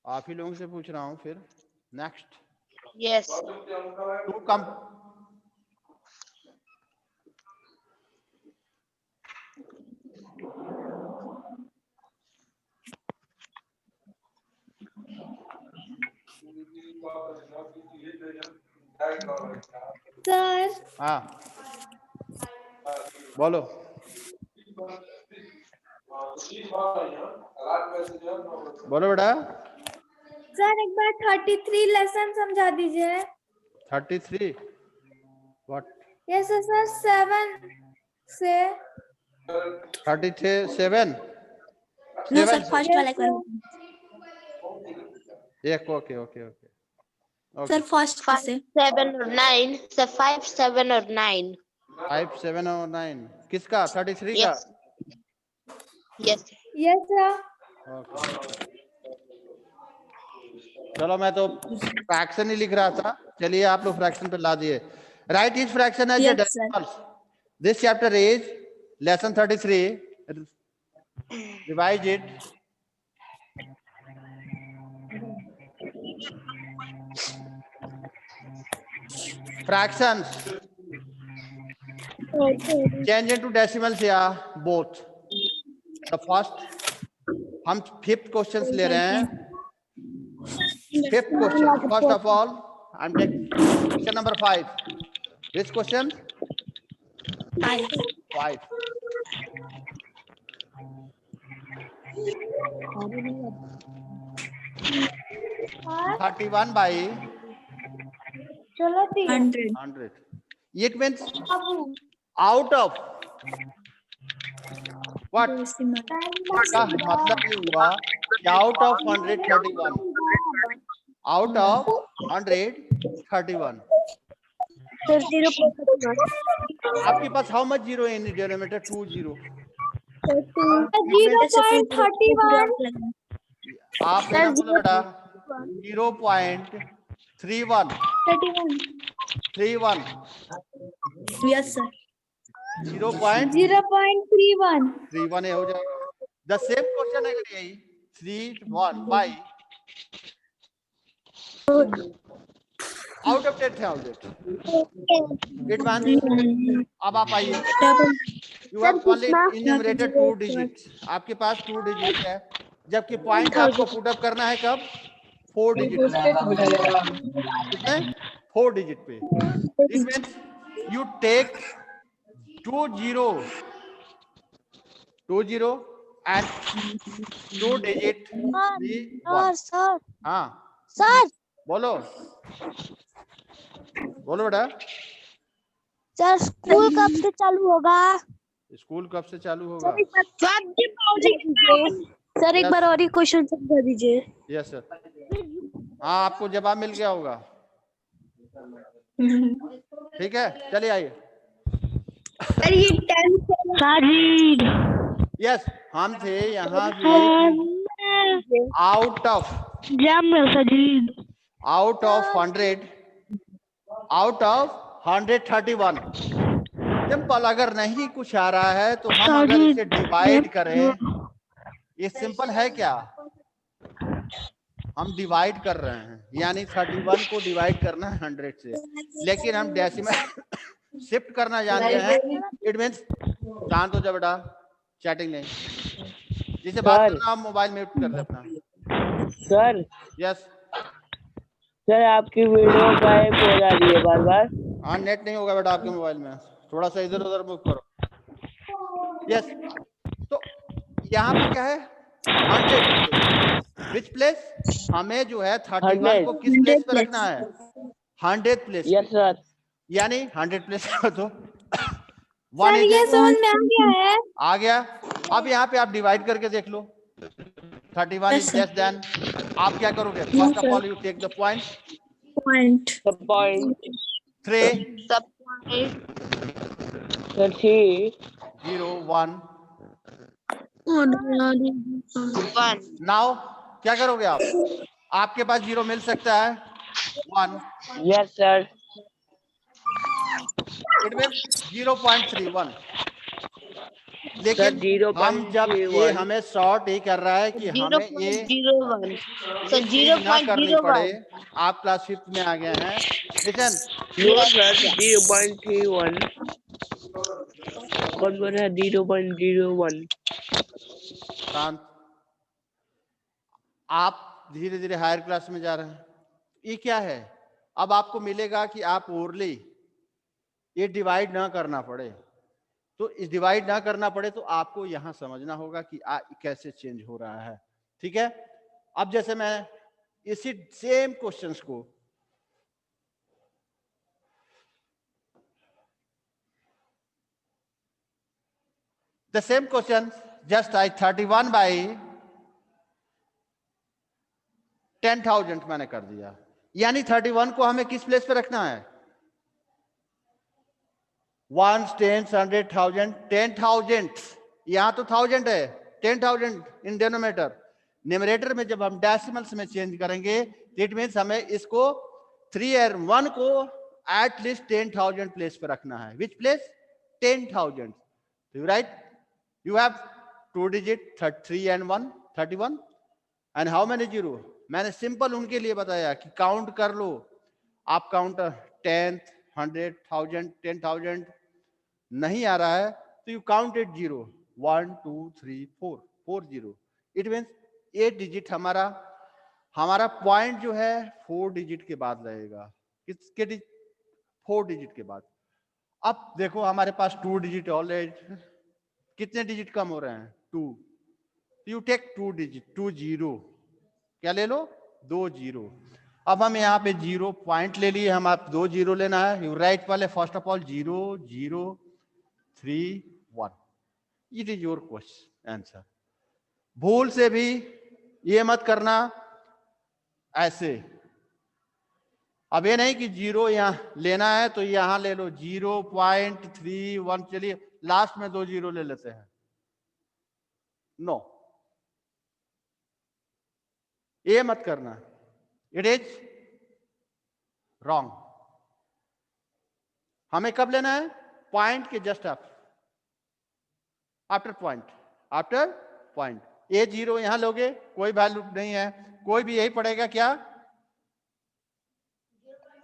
आप ही लोगों से पूछ रहा हूँ फिर। Next. Yes. To come sir हाँ बोलो। बोलो बेटा। सर एक बार 33 लेसन समझा दीजिए। 33 व्हाट? यस सर 7 से 33 7 नो सर 7 फर्स्ट वाला एक बार एक okay okay okay sir first 5, से 7 or 9. So 5, 7 or 9. 5 7 और 9 किसका? 33 का। Yes. Yes. Yes sir. Okay चलो मैं तो फ्रैक्शन ही लिख रहा था, चलिए आप लोग फ्रैक्शन पे ला दिए। Right is fraction as Yes, sir. Decimals. This chapter is lesson 33। Revise it. Fractions change into decimals या बोथ। द फर्स्ट हम फिफ्थ क्वेश्चन ले रहे हैं। Fifth question. First of all, I'm taking question number 5. Which question? 5. 31 by चलो 100 100. It means out of what? इसका मतलब ये हुआ कि out of 131. Out of 131. Sir 0. आपके पास how much zero in denominator? 2 0. 0.31 आप लेना बोलो बेटा 0.31 31 यस सर 0.31 31 हो जाएगा। द सेम क्वेश्चन है यही 31 by out of 10,000 it means अब आप आइए you have only enumerated 2 digits। आपके पास 2 digit है, जबकि पॉइंट आपको पुट अप करना है कब? 4 डिजिट कितने? 4 डिजिट पे। It means you take 2 0 and 2 digit 3 1। Sir हाँ सर बोलो बोलो बेटा। सर स्कूल कब से चालू होगा? स्कूल कब से चालू होगा? सर एक बार और ही क्वेश्चन समझा दीजिए। Yes sir. हाँ आपको जवाब मिल गया होगा। ठीक है चलिए आइए। यस हम थे यहाँ पे आउट ऑफ 131 सिंपल। अगर नहीं कुछ आ रहा है तो हम अगर इसे डिवाइड करें, ये सिंपल है क्या? हम डिवाइड कर रहे हैं, यानी 31 को डिवाइड करना है 100 से, लेकिन हम डेसिमल शिफ्ट करना जानते हैं। इट मींस शांत हो जा बेटा, चैटिंग नहीं। जिसे बात करना आप मोबाइल म्यूट कर दे अपना। सर यस सर आपकी वीडियो गायब हो जा रही है बार बार। हाँ नेट नहीं होगा बेटा आपके मोबाइल में, थोड़ा सा इधर उधर मूव करो। यस तो यहाँ पे क्या है 100 विच प्लेस? हमें जो है 31 को किस प्लेस पे रखना है? 100 प्लेस। Yes sir. यानी 100 प्लेस तो सर ये समझ में आ गया है। आ गया। अब यहाँ पे आप डिवाइड करके देख लो। 31 इज लेस देन, आप क्या करोगे? First of all you take the point 3 0 1 now क्या करोगे आप? आपके पास 0 मिल सकता है 1। Yes sir. इट मींस 0.31 लेकिन हम जब ये 0.31 हमें शॉर्ट ये कर रहा है कि हमें ये 0.01. So चीज ना करनी 0.01. पड़े। आप क्लास 5th में आ गए हैं। लिसन, नो सर 0.31 कौन बोल रहा है 0.01 शांत। आप धीरे धीरे हायर क्लास में जा रहे हैं। ये क्या है? अब आपको मिलेगा कि आप ओरली ये डिवाइड ना करना पड़े। तो इस डिवाइड ना करना पड़े तो आपको यहां समझना होगा कि कैसे चेंज हो रहा है। ठीक है। अब जैसे मैं इसी सेम क्वेश्चंस को the same question just I 31 by 10,000 मैंने कर दिया। यानी 31 को हमें किस प्लेस पे रखना है? 1 10 100 1000 10,000। यहां तो 1000 है, 10,000 इन डिनोमिनेटर। न्यूमरेटर में जब हम डेसिमल्स में चेंज करेंगे इट मींस हमें इसको 3 और 1 को एटलीस्ट 10,000 प्लेस पे रखना है। Which place? 10,000। Right, you have 2 digit 3 and 1 31 and how many zero? मैंने सिंपल उनके लिए बताया कि काउंट कर लो। आप काउंट 10 100 1000 10,000 नहीं आ रहा है तो you counted 0 1 2 3 4 4 0। It means 8 digit हमारा पॉइंट जो है 4 डिजिट के बाद रहेगा। किसके 4 डिजिट के बाद। अब देखो हमारे पास 2 डिजिट ऑलरेडी, कितने डिजिट कम हो रहे हैं? 2। You take 2 digit 2 0। क्या ले लो? 2 0। अब हम यहाँ पे 0 पॉइंट ले लिए, हम आप 2 0 लेना है। यू राइट पहले first of all 0 0 3 1। It is your question answer. भूल से भी ये मत करना ऐसे। अब ये नहीं कि 0 यहां लेना है तो यहां ले लो 0.31। चलिए लास्ट में 2 0 ले लेते हैं। नो, ये मत करना। It is wrong. हमें कब लेना है? पॉइंट के जस्ट आफ्टर पॉइंट। ये 0 यहां लोगे कोई वैल्यू नहीं है, कोई भी यही पड़ेगा क्या?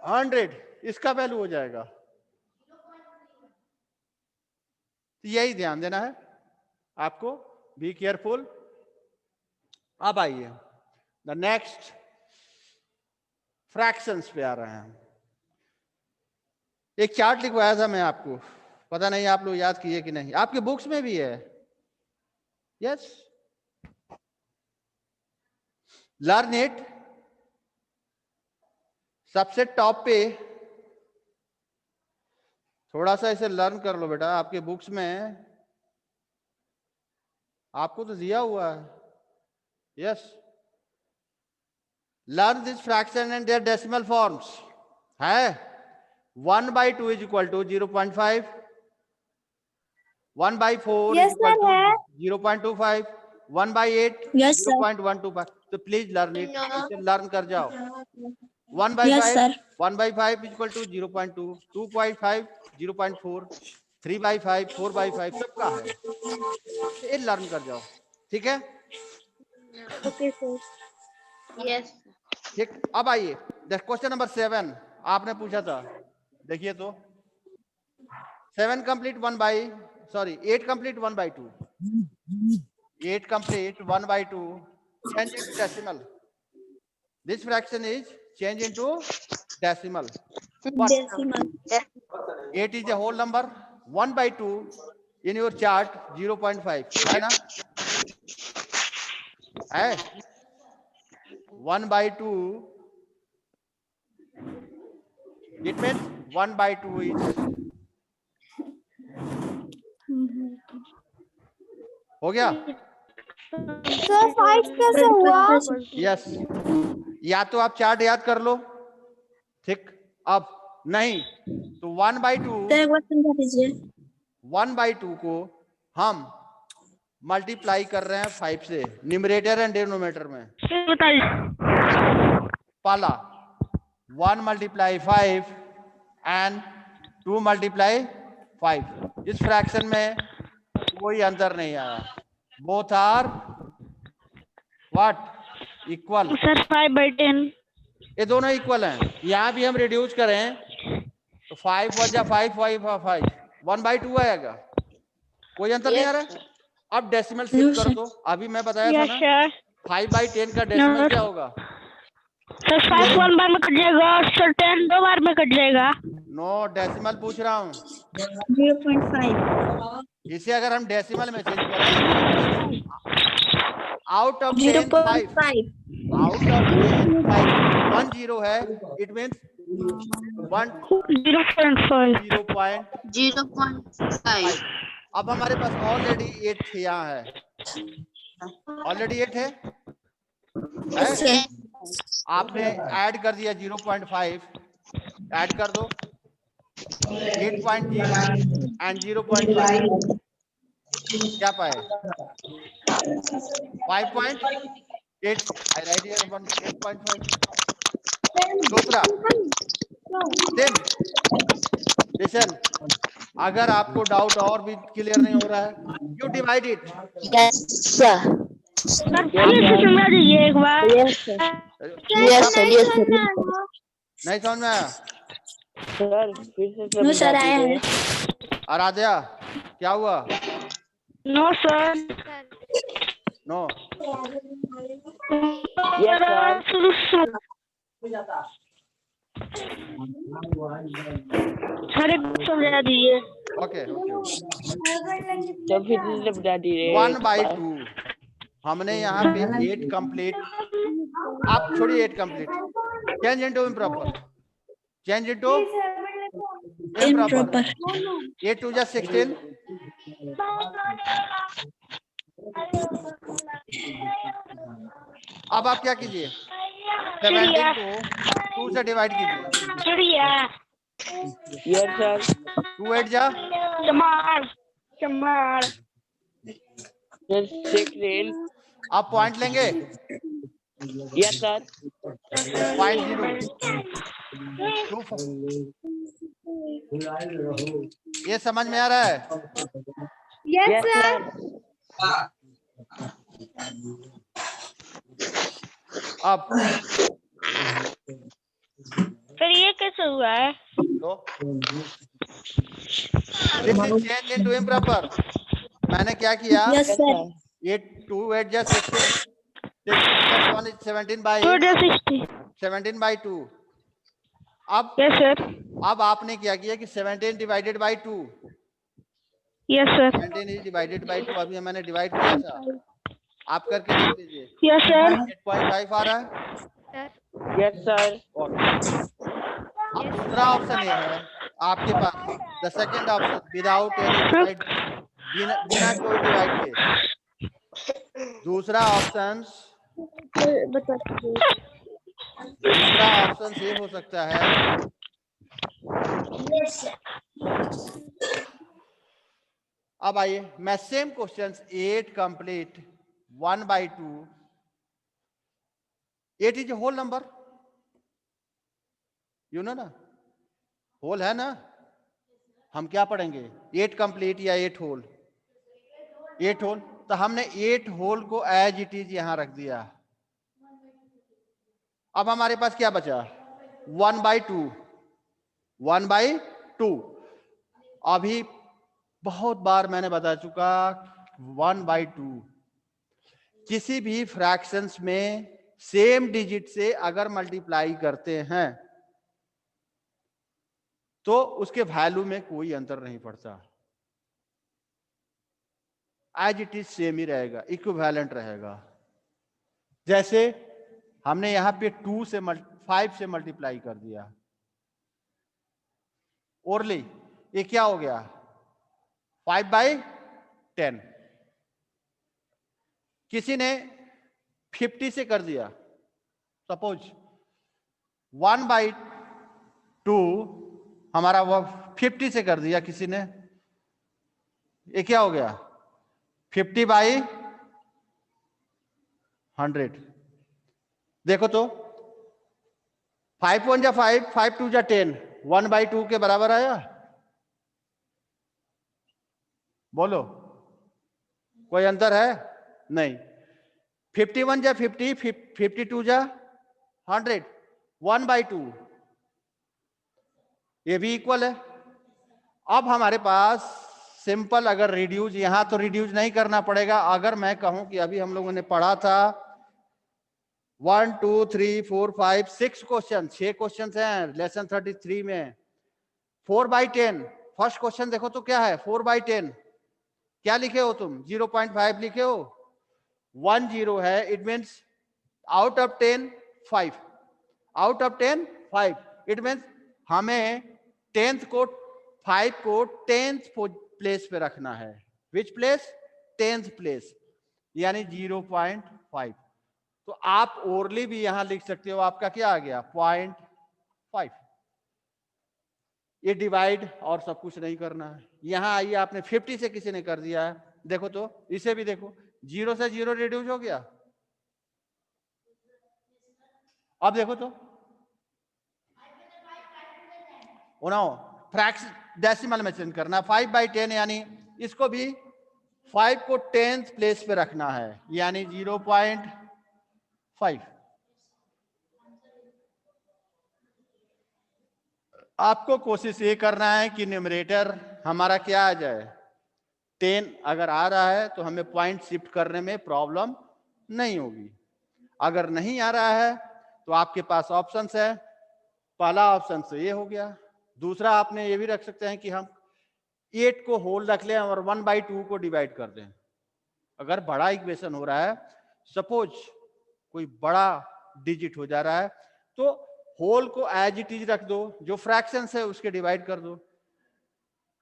100 इसका वैल्यू हो जाएगा। यही ध्यान देना है आपको। Be careful. अब आइए द नेक्स्ट फ्रैक्शंस पे आ रहे हैं। एक चार्ट लिखवाया था मैं आपको, पता नहीं आप लोग याद किए कि नहीं। आपके बुक्स में भी है। Yes, learn it. सबसे टॉप पे थोड़ा सा इसे लर्न कर लो बेटा। आपके बुक्स में आपको तो दिया हुआ है। Yes, learn this fraction and their decimal forms है। 1/2 is equal to 0.5, 1/4 Yes, is equal to sir, है। 0.25, 1/8 Yes, sir. 0.125। तो प्लीज लर्न इट, इसे लर्न कर जाओ। Yes, 1/5 sir. 1/5 is equal to 0.2, 2.5 0.4, 3/5 4/5 सबका है। ये लर्न कर जाओ। ठीक है, Okay, sir. Yes. ठीक। अब आइए क्वेश्चन नंबर 7 आपने पूछा था। देखिए तो 7 complete 8 complete 1/2, 8 complete 1/2 change into decimal. This fraction is change into decimal. What? Decimal. 8 is a whole number. 1/2 in your chart 0.5 है ना? है 1/2। It means 1/2 is हो गया। Sir, 5 कैसे हुआ? यस, या तो आप चार्ट याद कर लो। ठीक, अब नहीं तो 1/2 तो एक बार समझा दीजिए। 1/2 को हम मल्टीप्लाई कर रहे हैं 5 से, न्यूमरेटर एंड डिनोमिनेटर में। पहला 1 × 5 एंड 2 × 5। इस फ्रैक्शन में कोई अंतर नहीं आया। Both are what equal. Sir 5/10। ये दोनों इक्वल हैं। यहाँ भी हम रिड्यूस करें तो 5 वजह 5 5 5 1/2 आएगा। कोई अंतर नहीं आ Yes, रहा sir. है। अब डेसिमल शिफ्ट कर दो। अभी मैं बताया था यस ना सर। 5/10 का डेसिमल No. क्या होगा? सर 5 1 बार में कट जाएगा और सर 10 2 बार में कट जाएगा। नो डेसिमल पूछ रहा हूँ। 0.5 इसे अगर हम डेसिमल में चेंज करें आउट ऑफ 10 5 0.5 आउट ऑफ 10 5 1 0 है। It means 1 0.5। 0.5। 0.5. अब हमारे पास ऑलरेडी 8 यहाँ है। ऑलरेडी 8 है? Yes. आपने ऐड कर दिया 0.5 ऐड कर दो 8.0 एंड 0.5 क्या पाए 5.8 आई राइट हियर 8.5। दूसरा देन लिसन अगर आपको डाउट और भी क्लियर नहीं हो रहा है you divide it. Yes, sir. Sir फिर से समझा दीजिए एक बार। Yes, sir. Yes, sir. Yes, sir. नहीं समझ में आया? सर फिर से नो समझा सर आया दीजिए। है। आराध्या क्या हुआ? No sir. No yes sir. Sir एक समझा दीजिए। ओके ओके तो फिर से समझा दीजिए। 1/2 हमने यहाँ पे 8 कंप्लीट। आप छोड़िए 8 complete change into improper change into improper 8 2 जा 16 अब आप क्या कीजिए 17 को 2 से डिवाइड कीजिए। चिड़िया। Yes sir. 2 8 जा चमार चमार। सर 16। आप पॉइंट लेंगे यस सर। 0.0 ये समझ में आ रहा है? Yes, yes sir. सर। अब फिर ये कैसे हुआ है? तो this is change into improper. मैंने क्या किया यस सर। 8 2 8 जा 16 1 is 17/2। अब यस सर। अब आपने क्या किया कि 17 divided by 2 yes sir. 17 is divided by 2 अभी मैंने डिवाइड किया था आप करके देख लीजिए यस सर। 8.5 आ रहा है। Yes sir. अब दूसरा ऑप्शन ये है आपके पास the second option without any divide बिना कोई डिवाइड के दूसरा ऑप्शन ये हो सकता है अब आइए मैं same question 8 complete 1/2 8 is whole number you know ना होल है ना। हम क्या पढ़ेंगे 8 कंप्लीट या 8 होल 8 होल तो हमने 8 होल को एज इट इज यहां रख दिया। अब हमारे पास क्या बचा 1/2 1/2 अभी बहुत बार मैंने बता चुका 1/2 किसी भी फ्रैक्शंस में सेम डिजिट से अगर मल्टीप्लाई करते हैं तो उसके वैल्यू में कोई अंतर नहीं पड़ता एज इट इज सेम ही रहेगा इक्विवेलेंट रहेगा। जैसे हमने यहां पे 2 से 5 से मल्टीप्लाई कर दिया ओरली ये क्या हो गया 5/10। किसी ने 50 से कर दिया सपोज 1/2 हमारा वो 50 से कर दिया किसी ने ये क्या हो गया 50/100। देखो तो 5 1 जा 5 5 2 जा 10 1/2 के बराबर आया बोलो कोई अंतर है? नहीं। 51 जा 50, 52 जा 100, 1/2 ये भी इक्वल है। अब हमारे पास सिंपल अगर रिड्यूस, यहां तो रिड्यूस नहीं करना पड़ेगा। अगर मैं कहूं कि अभी हम लोगों ने पढ़ा था 1 2 3 4 5 6 क्वेश्चन, 6 क्वेश्चन हैं लेसन 33 में। 4/10 फर्स्ट क्वेश्चन देखो तो क्या है 4/10, क्या लिखे हो तुम? 0.5 लिखे हो। 1 0 है, it means out of 10 5, out of 10 5, it means हमें 10th को 5 को 10th प्लेस पे रखना है। Which place? 10th प्लेस, यानी 0.5। तो आप ओरली भी यहां लिख सकते हो, आपका क्या आ गया 0.5। ये डिवाइड और सब कुछ नहीं करना है। यहां आइए, आपने 50 से किसी ने कर दिया है, देखो तो इसे भी देखो, 0 से 0 रिड्यूस हो गया। अब देखो तो फ्रैक्शन डेसिमल में चेंज करना। 5/10 यानी इसको भी 5 को 10th प्लेस पे रखना है, यानी 0.5। आपको कोशिश ये करना है कि न्यूमरेटर हमारा क्या आ जाए 10। अगर आ रहा है तो हमें पॉइंट शिफ्ट करने में प्रॉब्लम नहीं होगी। अगर नहीं आ रहा है तो आपके पास ऑप्शंस है। पहला ऑप्शन तो ये हो गया। दूसरा आपने ये भी रख सकते हैं कि हम 8 को होल रख लें और 1/2 को डिवाइड कर दें। अगर बड़ा इक्वेशन हो रहा है, सपोज कोई बड़ा डिजिट हो जा रहा है, तो होल को एज इट इज रख दो, जो फ्रैक्शन है उसके डिवाइड कर दो।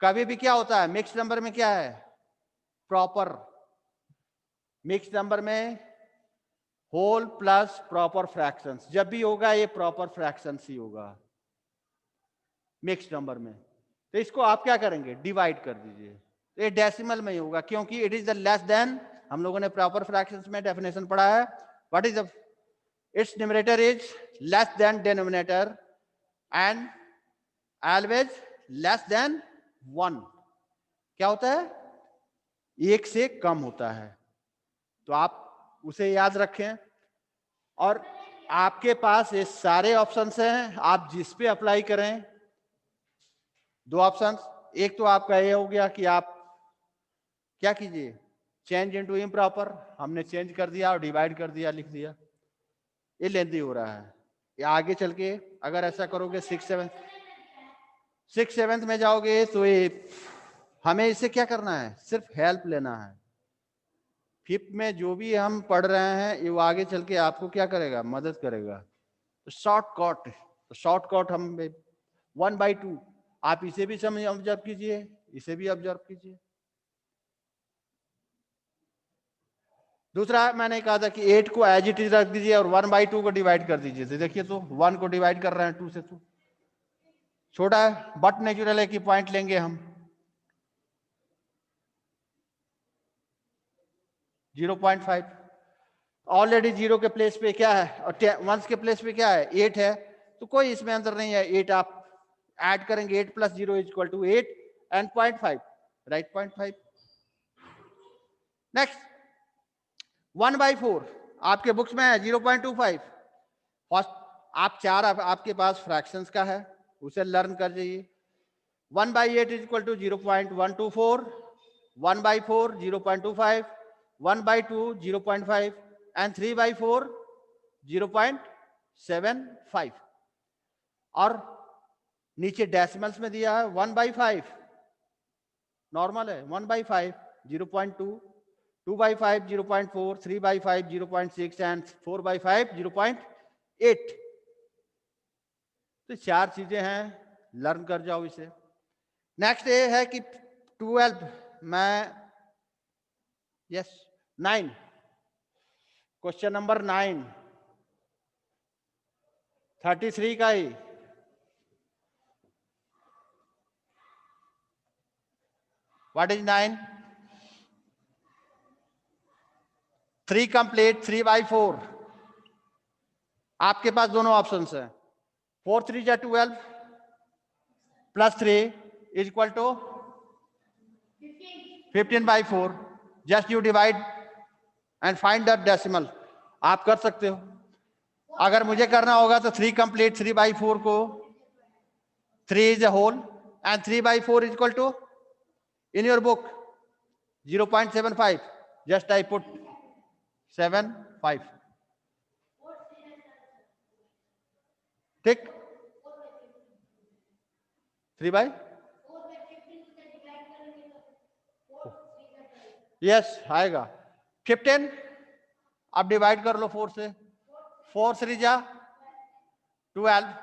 कभी भी क्या होता है मिक्स नंबर में, क्या है प्रॉपर। मिक्स नंबर में होल प्लस प्रॉपर फ्रैक्शंस जब भी होगा, ये प्रॉपर फ्रैक्शंस ही होगा मिक्स नंबर में। तो इसको आप क्या करेंगे डिवाइड कर दीजिए। तो ये डेसिमल में ही होगा, क्योंकि it is the less than. हम लोगों ने प्रॉपर फ्रैक्शंस में डेफिनेशन पढ़ा है, what is the its numerator is less than denominator and always less than 1। क्या होता है? 1 से कम होता है। तो आप उसे याद रखें। और आपके पास ये सारे ऑप्शंस हैं, आप जिस पे अप्लाई करें। 2 ऑप्शंस, एक तो आपका ये हो गया कि आप क्या कीजिए चेंज इनटू इम्प्रॉपर, हमने चेंज कर दिया और डिवाइड कर दिया, लिख दिया। ये लेंथी हो रहा है। ये आगे चल के अगर ऐसा करोगे 6 7 में जाओगे तो ये हमें इसे क्या करना है, सिर्फ हेल्प लेना है। 5th में जो भी हम पढ़ रहे हैं ये वो आगे चल के आपको क्या करेगा, मदद करेगा। तो शॉर्टकट हम 1/2, आप इसे भी समझ ऑब्जर्व कीजिए, इसे भी ऑब्जर्व कीजिए। दूसरा मैंने कहा था कि 8 को एज इट इज रख दीजिए और 1/2 को डिवाइड कर दीजिए। तो देखिए तो 1 को डिवाइड कर रहे हैं 2 से, तो छोटा है बट नेचुरल है कि पॉइंट लेंगे हम। 0.5 ऑलरेडी 0 के प्लेस पे क्या है और 1 के प्लेस पे क्या है 8 है, तो कोई इसमें अंतर नहीं है। 8 आप ऐड करेंगे, 8 + 0 = 8 एंड 0.5, राइट 0.5। नेक्स्ट 1/4 आपके बुक्स में है 0.25। फर्स्ट आप 4 आपके पास फ्रैक्शंस का है, उसे लर्न कर जाइए। 1/8 = 0.124, 1/4 0.25, 1/2 0.5 एंड 3/4 0.75। और नीचे डेसिमल्स में दिया है 1/5 नॉर्मल है, 1/5 0.2, 2/5 0.4, 3/5 0.6 एंड 4/5 0.8। तो 4 चीजें हैं, लर्न कर जाओ इसे। नेक्स्ट ये है कि 12 में 9 क्वेश्चन नंबर 9 33 का ही। What is 9? 3 कंप्लीट 3/4। आपके पास दोनों ऑप्शन है, 4 3 = 12 + 3 = 15/4। Just you divide and find the decimal. आप कर सकते हो। अगर मुझे करना होगा तो 3 कंप्लीट 3/4 को 3 is a whole and 3/4 is equal to in your book 0.75. Just I put 7/5. ठीक, 3/, यस आएगा 15। अब डिवाइड कर लो 4 से। 4 3 जा 12,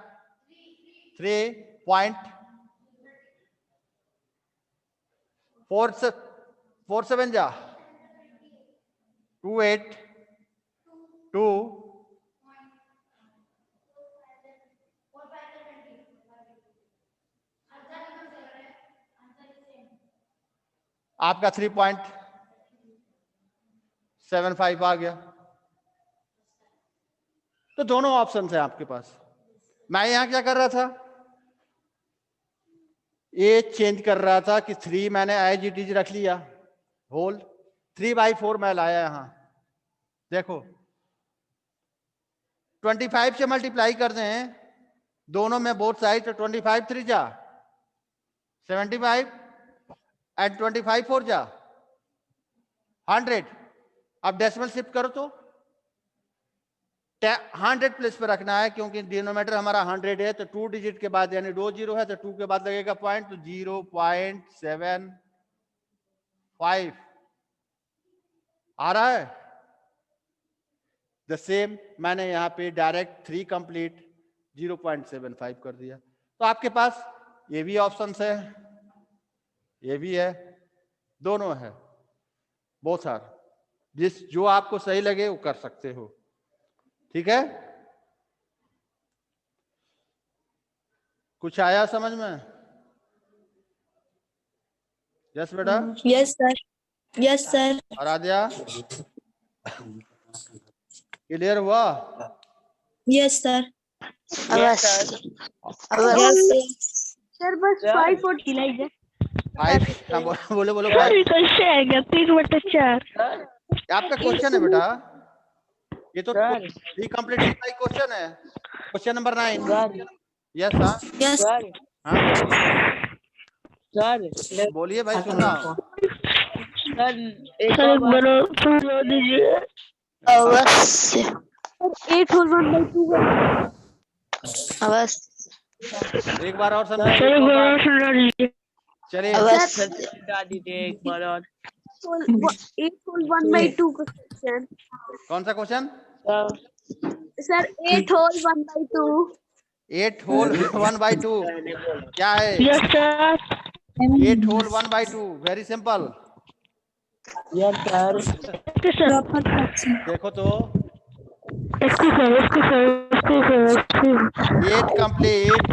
3.4 7 जा 28 2 आपका 3.75 आ गया। तो दोनों ऑप्शन है आपके पास। मैं यहां क्या कर रहा था, ये चेंज कर रहा था कि 3 मैंने एज इट इज रख लिया होल, 3/4 मैं लाया यहां। देखो 25 से मल्टीप्लाई करते हैं दोनों में बोथ साइड, तो 25 3 जा 75 एंड 25 4 जा 100। अब डेसिमल शिफ्ट करो तो 100 प्लेस पे रखना है, क्योंकि डिनोमिनेटर हमारा 100 है। तो 2 डिजिट के बाद यानी 2 0 है तो 2 के बाद लगेगा पॉइंट, तो 0.75 आ रहा है। द सेम मैंने यहाँ पे डायरेक्ट 3 कंप्लीट 0.75 कर दिया। तो आपके पास ये भी ऑप्शन है, ये भी है, दोनों है, बोथ आर। जो आपको सही लगे वो कर सकते हो। ठीक है, कुछ आया समझ में? यस बेटा। Yes, sir. Yes, sir. और आद्या क्लियर हुआ? Yes, sir. अवश्य Yes, sir. सर बस 5 और 5। बोलो बोलो सर 5। ये कैसे आएगा 3/4? आपका क्वेश्चन है बेटा, ये तो सर। 3 कंप्लीट का क्वेश्चन है। Question number 9। सर यस हाँ Yes. सर हाँ सर बोलिए भाई, सुन रहा हूँ। सर एक सर एक और बार समझा दीजिए। अवश्य 8 होल 1/2 अवश्य एक बार और सर समझाइए। एक बार और समझा दीजिए। चलिए अवश्य समझा दीजिए एक बार और। 8 होल 1/2 का क्वेश्चन। कौन सा क्वेश्चन? Sir 8 whole 1/2। 8 होल 1/2 क्या है? Yes sir. 8 whole 1/2 very simple. Yes sir okay sir. देखो तो इसको सर 8 कंप्लीट